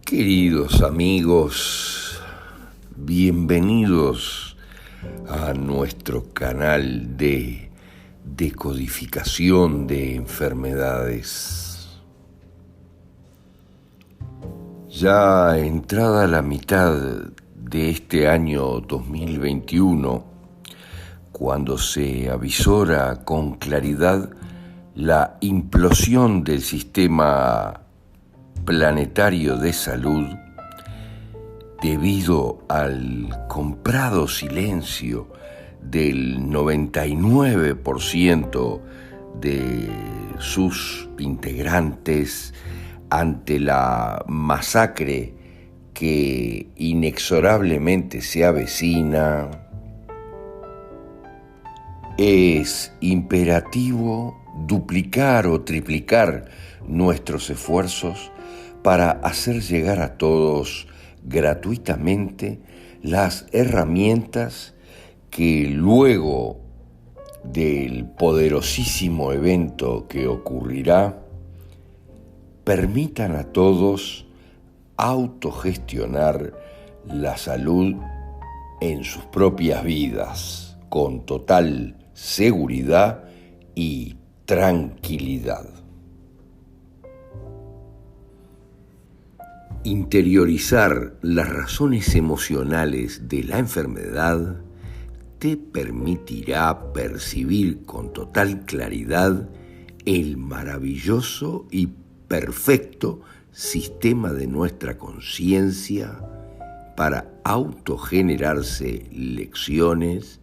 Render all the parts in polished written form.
Queridos amigos, bienvenidos a nuestro canal de decodificación de enfermedades. Ya entrada la mitad de este año 2021, cuando se avisora con claridad la implosión del sistema planetario de salud debido al comprado silencio del 99% de sus integrantes ante la masacre que inexorablemente se avecina, es imperativo duplicar o triplicar nuestros esfuerzos para hacer llegar a todos gratuitamente las herramientas que luego del poderosísimo evento que ocurrirá permitan a todos autogestionar la salud en sus propias vidas con total seguridad y tranquilidad. Interiorizar las razones emocionales de la enfermedad te permitirá percibir con total claridad el maravilloso y perfecto sistema de nuestra conciencia para autogenerarse lecciones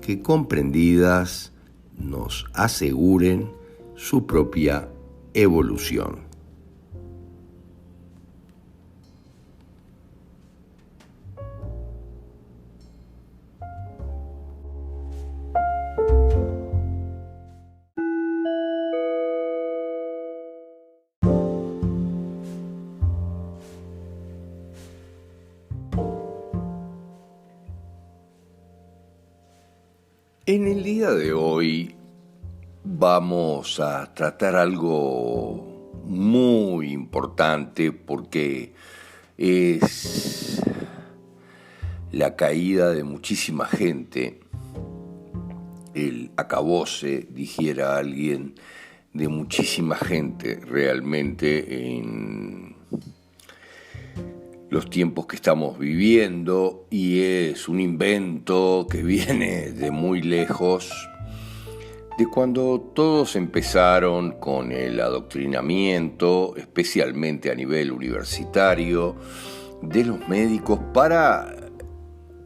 que comprendidas nos aseguren su propia evolución. En el día de hoy vamos a tratar algo muy importante porque es la caída de muchísima gente, el acabose, dijera alguien, de muchísima gente realmente en los tiempos que estamos viviendo, y es un invento que viene de muy lejos, de cuando todos empezaron con el adoctrinamiento, especialmente a nivel universitario, de los médicos para,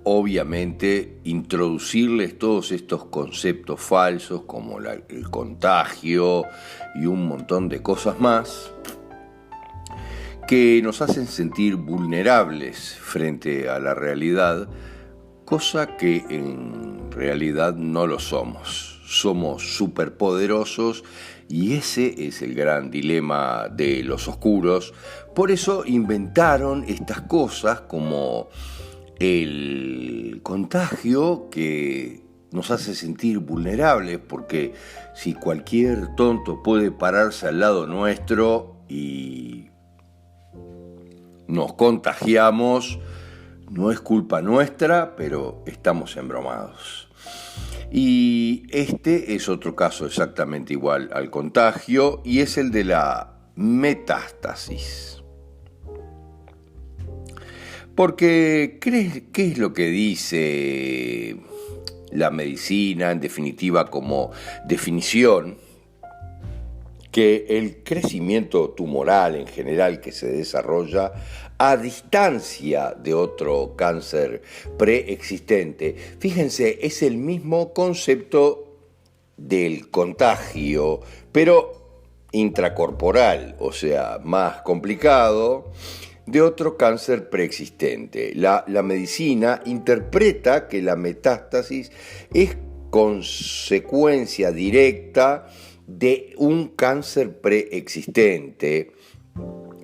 obviamente, introducirles todos estos conceptos falsos como el contagio y un montón de cosas más, que nos hacen sentir vulnerables frente a la realidad, cosa que en realidad no lo somos. Somos superpoderosos y ese es el gran dilema de los oscuros. Por eso inventaron estas cosas como el contagio, que nos hace sentir vulnerables, porque si cualquier tonto puede pararse al lado nuestro y nos contagiamos, no es culpa nuestra, pero estamos embromados. Y este es otro caso exactamente igual al contagio, y es el de la metástasis. Porque, ¿qué es lo que dice la medicina, en definitiva, como definición? Que el crecimiento tumoral en general que se desarrolla a distancia de otro cáncer preexistente. Fíjense, es el mismo concepto del contagio, pero intracorporal, o sea, más complicado, de otro cáncer preexistente. La medicina interpreta que la metástasis es consecuencia directa de un cáncer preexistente,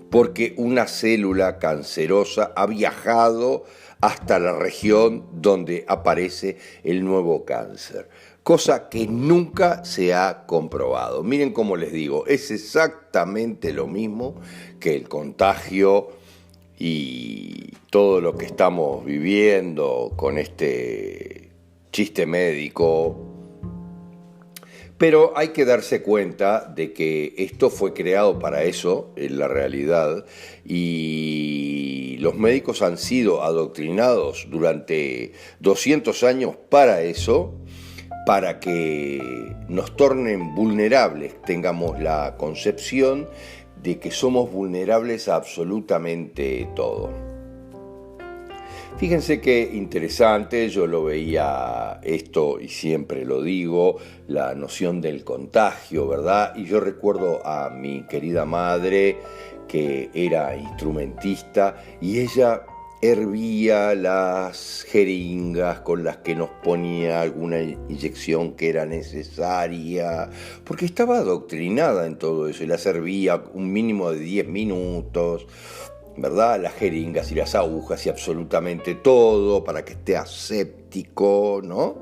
porque una célula cancerosa ha viajado hasta la región donde aparece el nuevo cáncer, cosa que nunca se ha comprobado. Miren cómo les digo, es exactamente lo mismo que el contagio y todo lo que estamos viviendo con este chiste médico. Pero hay que darse cuenta de que esto fue creado para eso, en la realidad, y los médicos han sido adoctrinados durante 200 años para eso, para que nos tornen vulnerables, tengamos la concepción de que somos vulnerables a absolutamente todo. Fíjense qué interesante, yo lo veía esto y siempre lo digo, la noción del contagio, ¿verdad? Y yo recuerdo a mi querida madre, que era instrumentista, y ella hervía las jeringas con las que nos ponía alguna inyección que era necesaria, porque estaba adoctrinada en todo eso, y las hervía un mínimo de 10 minutos, ¿verdad? Las jeringas y las agujas y absolutamente todo para que esté aséptico, ¿no?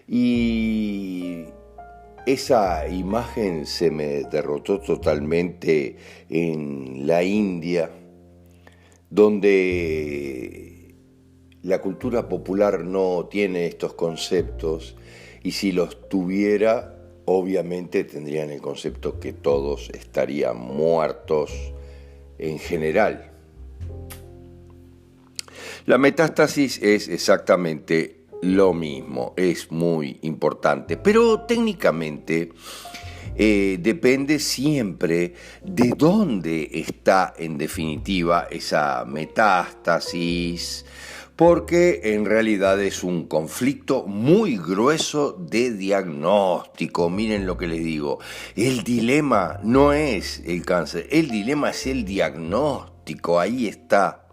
Y esa imagen se me derrotó totalmente en la India, donde la cultura popular no tiene estos conceptos, y si los tuviera, obviamente tendrían el concepto que todos estarían muertos en general. La metástasis es exactamente lo mismo, es muy importante, pero técnicamente depende siempre de dónde está en definitiva esa metástasis, porque en realidad es un conflicto muy grueso de diagnóstico. Miren lo que les digo, el dilema no es el cáncer, el dilema es el diagnóstico, ahí está.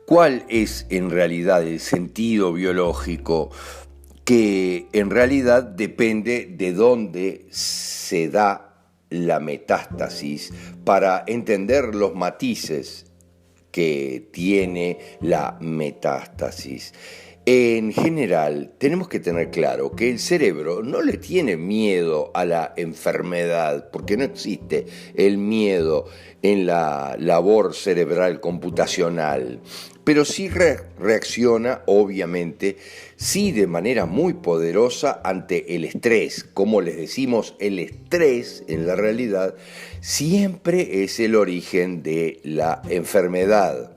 ¿Cuál es en realidad el sentido biológico? Que en realidad depende de dónde se da la metástasis para entender los matices que tiene la metástasis. En general, tenemos que tener claro que el cerebro no le tiene miedo a la enfermedad, porque no existe el miedo en la labor cerebral computacional, pero sí reacciona, obviamente, sí de manera muy poderosa ante el estrés. Como les decimos, el estrés en la realidad siempre es el origen de la enfermedad,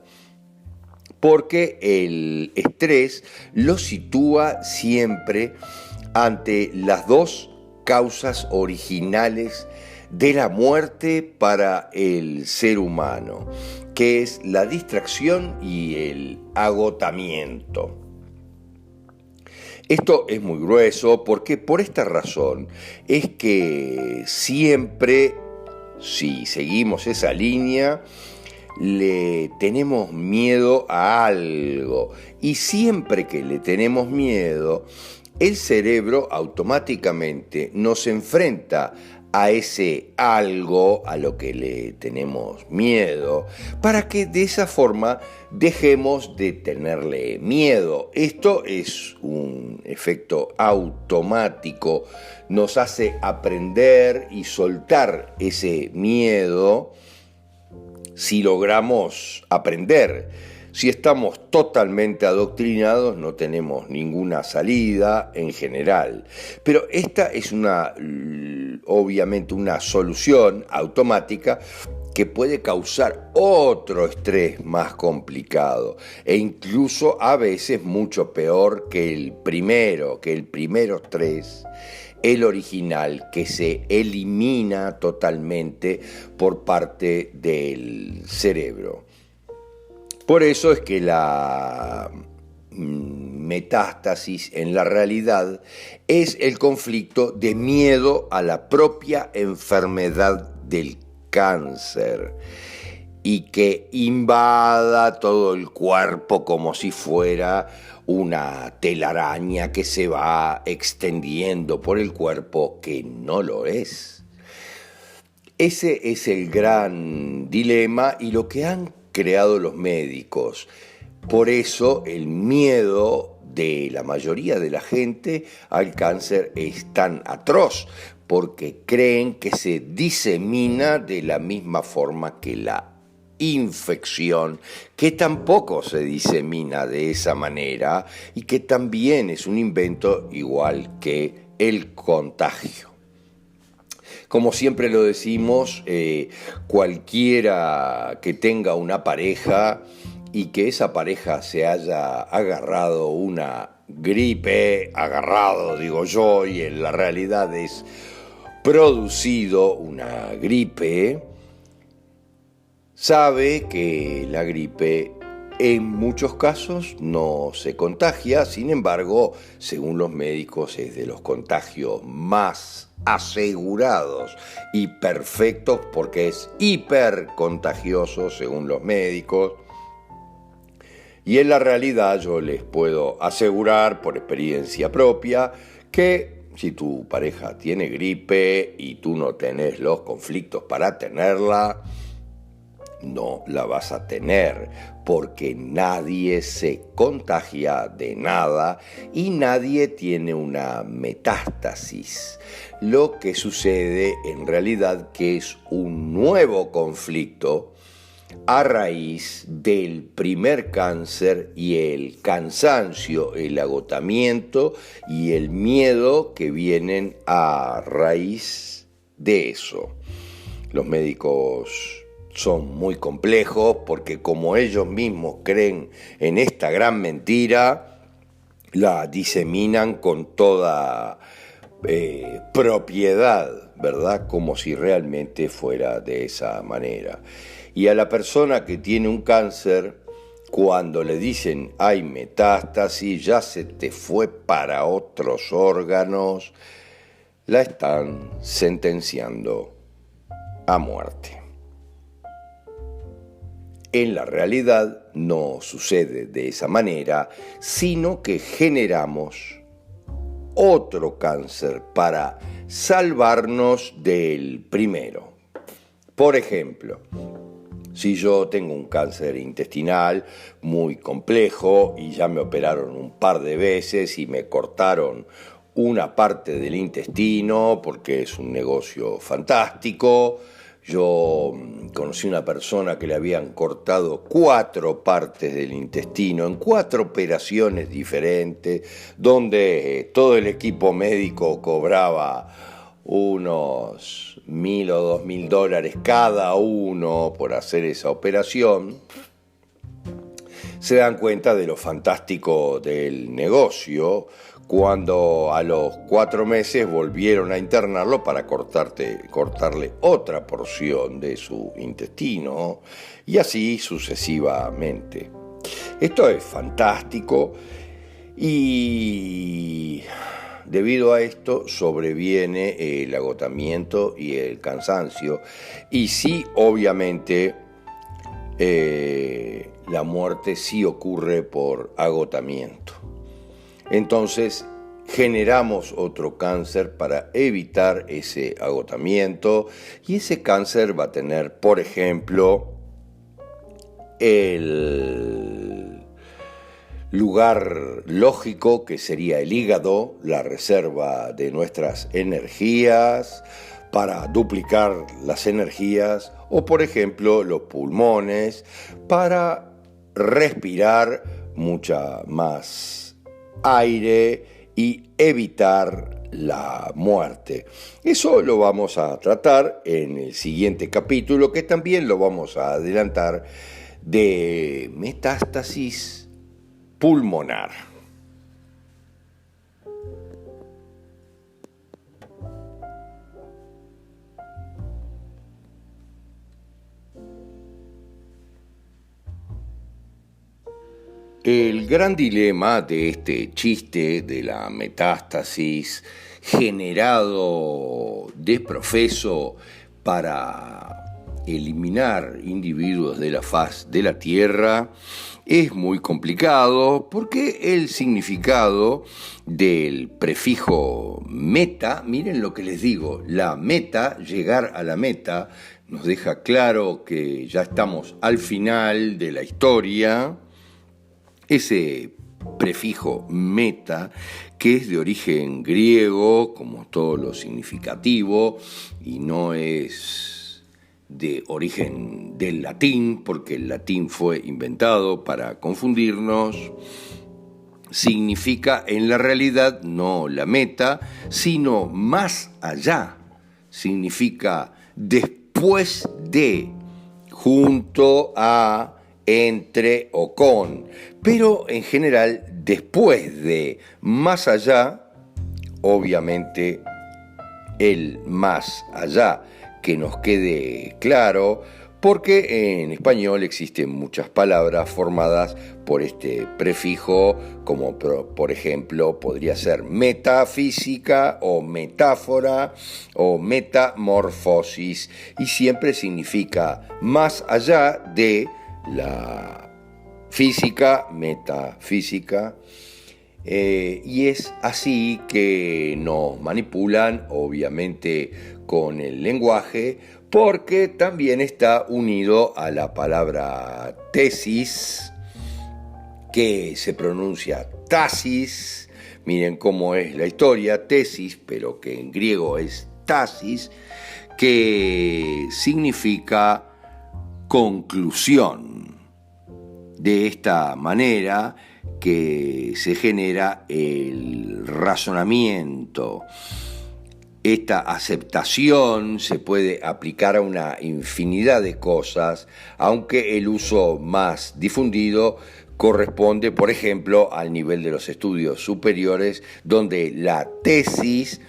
porque el estrés lo sitúa siempre ante las dos causas originales de la muerte para el ser humano, que es la distracción y el agotamiento. Esto es muy grueso porque por esta razón es que siempre, si seguimos esa línea, le tenemos miedo a algo, y siempre que le tenemos miedo, el cerebro automáticamente nos enfrenta a ese algo a lo que le tenemos miedo, para que de esa forma dejemos de tenerle miedo. Esto es un efecto automático, nos hace aprender y soltar ese miedo si logramos aprender. Si estamos totalmente adoctrinados, no tenemos ninguna salida en general. Pero esta es obviamente una solución automática que puede causar otro estrés más complicado, e incluso a veces mucho peor que el primero estrés, el original, que se elimina totalmente por parte del cerebro. Por eso es que la metástasis en la realidad es el conflicto de miedo a la propia enfermedad del cáncer, y que invada todo el cuerpo como si fuera una telaraña que se va extendiendo por el cuerpo, que no lo es. Ese es el gran dilema y lo que han creado los médicos. Por eso el miedo de la mayoría de la gente al cáncer es tan atroz, porque creen que se disemina de la misma forma que la infección, que tampoco se disemina de esa manera y que también es un invento igual que el contagio. Como siempre lo decimos, cualquiera que tenga una pareja y que esa pareja se haya agarrado una gripe, agarrado digo yo, y en la realidad es producido una gripe, sabe que la gripe en muchos casos no se contagia, sin embargo, según los médicos, es de los contagios más asegurados y perfectos porque es hipercontagioso según los médicos. Y en la realidad yo les puedo asegurar por experiencia propia que si tu pareja tiene gripe y tú no tenés los conflictos para tenerla, no la vas a tener, porque nadie se contagia de nada y nadie tiene una metástasis. Lo que sucede en realidad que es un nuevo conflicto a raíz del primer cáncer y el cansancio, el agotamiento y el miedo que vienen a raíz de eso. Los médicos son muy complejos porque como ellos mismos creen en esta gran mentira, la diseminan con toda propiedad, ¿verdad? Como si realmente fuera de esa manera. Y a la persona que tiene un cáncer, cuando le dicen hay metástasis, ya se te fue para otros órganos, la están sentenciando a muerte. En la realidad no sucede de esa manera, sino que generamos otro cáncer para salvarnos del primero. Por ejemplo, si yo tengo un cáncer intestinal muy complejo y ya me operaron un par de veces y me cortaron una parte del intestino porque es un negocio fantástico. Yo conocí una persona que le habían cortado 4 partes del intestino en 4 operaciones diferentes, donde todo el equipo médico cobraba unos $1.000 o $2.000 cada uno por hacer esa operación. Se dan cuenta de lo fantástico del negocio cuando a los 4 meses volvieron a internarlo para cortarle otra porción de su intestino y así sucesivamente. Esto es fantástico y debido a esto sobreviene el agotamiento y el cansancio y sí, obviamente, la muerte sí ocurre por agotamiento. Entonces generamos otro cáncer para evitar ese agotamiento y ese cáncer va a tener, por ejemplo, el lugar lógico que sería el hígado, la reserva de nuestras energías para duplicar las energías, o por ejemplo los pulmones para respirar mucha más aire y evitar la muerte. Eso lo vamos a tratar en el siguiente capítulo, que también lo vamos a adelantar, de metástasis pulmonar. El gran dilema de este chiste de la metástasis generado de profeso para eliminar individuos de la faz de la Tierra es muy complicado porque el significado del prefijo meta, miren lo que les digo, la meta, llegar a la meta, nos deja claro que ya estamos al final de la historia. Ese prefijo meta, que es de origen griego, como todo lo significativo, y no es de origen del latín, porque el latín fue inventado para confundirnos. Significa en la realidad no la meta, sino más allá. Significa después de, junto a, entre o con, pero en general después de, más allá, obviamente el más allá, que nos quede claro, porque en español existen muchas palabras formadas por este prefijo, como por ejemplo podría ser metafísica o metáfora o metamorfosis, y siempre significa más allá de la física, metafísica. Y es así que nos manipulan, obviamente, con el lenguaje, porque también está unido a la palabra tesis, que se pronuncia tasis. Miren cómo es la historia, tesis, pero que en griego es tasis, que significa conclusión. De esta manera que se genera el razonamiento. Esta aceptación se puede aplicar a una infinidad de cosas, aunque el uso más difundido corresponde, por ejemplo, al nivel de los estudios superiores, donde la tesis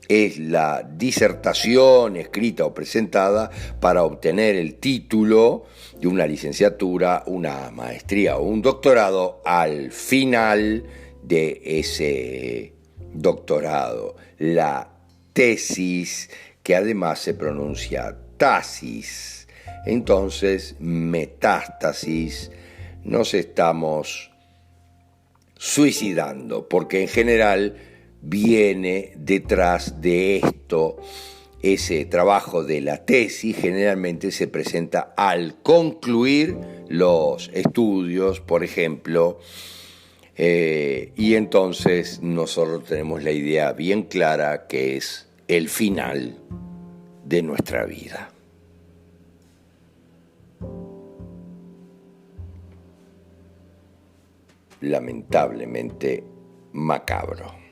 es la disertación escrita o presentada para obtener el título de una licenciatura, una maestría o un doctorado al final de ese doctorado. La tesis, que además se pronuncia tasis. Entonces, metástasis, nos estamos suicidando, porque en general viene detrás de esto. Ese trabajo de la tesis generalmente se presenta al concluir los estudios, por ejemplo, y entonces nosotros tenemos la idea bien clara que es el final de nuestra vida. Lamentablemente macabro.